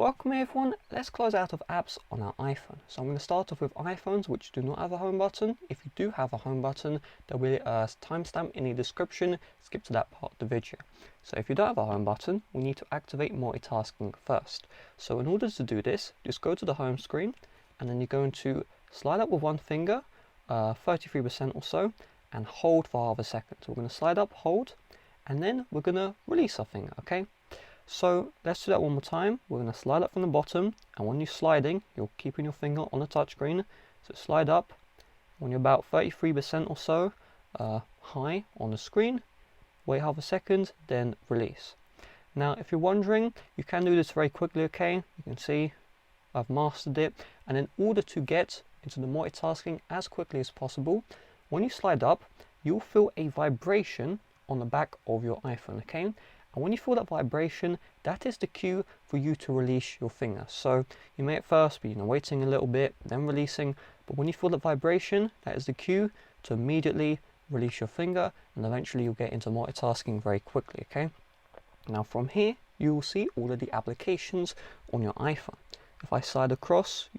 Welcome everyone, let's close out of apps on our iPhone. So I'm going to start off with iPhones which do not have a home button. If you do have a home button, there'll be a timestamp in the description. Skip to that part of the video. So if you don't have a home button, we need to activate multitasking first. So in order to do this, just go to the home screen and then you're going to slide up with one finger, 33% or so, and hold for half a second. So we're going to slide up, hold, and then we're going to release our finger, okay? So let's do that one more time. We're going to slide up from the bottom, and when you're sliding, you're keeping your finger on the touchscreen. So slide up. When you're about 33% or so high on the screen, wait half a second, then release. Now, if you're wondering, you can do this very quickly, okay? You can see I've mastered it. And in order to get into the multitasking as quickly as possible, when you slide up, you'll feel a vibration on the back of your iPhone, okay? And when you feel that vibration, that is the cue for you to release your finger. So you may at first be waiting a little bit, then releasing, but when you feel that vibration, that is the cue to immediately release your finger, and eventually you'll get into multitasking very quickly, okay? Now from here, you will see all of the applications on your iPhone. If I slide across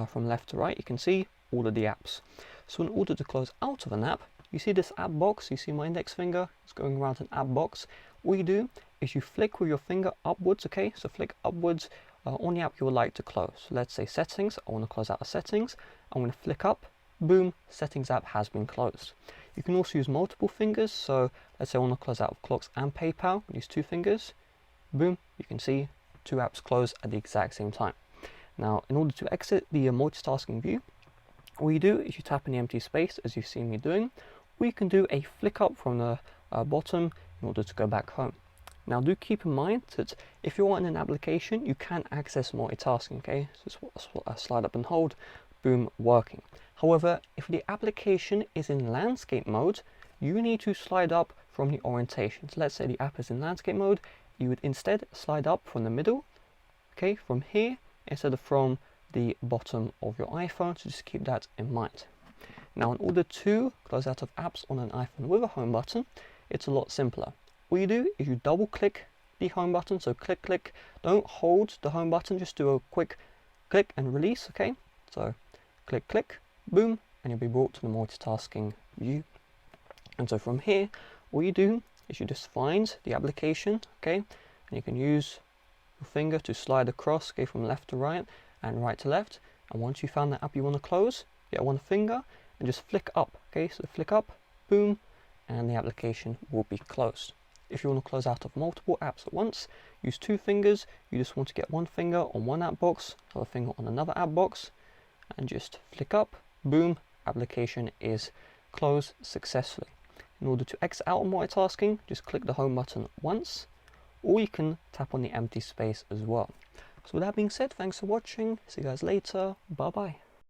from left to right, you can see all of the apps. So in order to close out of an app, you see this app box, you see my index finger, it's going around an app box. All you do is you flick with your finger upwards, okay? So flick upwards on the app you would like to close. So let's say settings, I want to close out of settings. I'm going to flick up, boom, settings app has been closed. You can also use multiple fingers. So let's say I want to close out of clocks and PayPal, use two fingers, boom, you can see two apps close at the exact same time. Now, in order to exit the multitasking view, all you do is you tap in the empty space as you've seen me doing, or you can do a flick up from the bottom in order to go back home. Now do keep in mind that if you're in an application, you can access multitasking, okay? So slide up and hold, boom, working. However, if the application is in landscape mode, you need to slide up from the orientation. So let's say the app is in landscape mode, you would instead slide up from the middle, okay, from here, instead of from the bottom of your iPhone, so just keep that in mind. Now in order to close out of apps on an iPhone with a home button, it's a lot simpler. All you do is you double click the home button, so click, click, don't hold the home button, just do a quick click and release, okay? So click, click, boom, and you'll be brought to the multitasking view. And so from here, all you do is you just find the application, okay? And you can use your finger to slide across, okay, from left to right and right to left. And once you found the app you want to close, get one finger and just flick up, okay? So flick up, boom, and the application will be closed. If you want to close out of multiple apps at once, use two fingers. You just want to get one finger on one app box, another finger on another app box, and just flick up, boom, application is closed successfully. In order to exit out of multitasking, just click the home button once, or you can tap on the empty space as well. So with that being said, thanks for watching. See you guys later. Bye bye.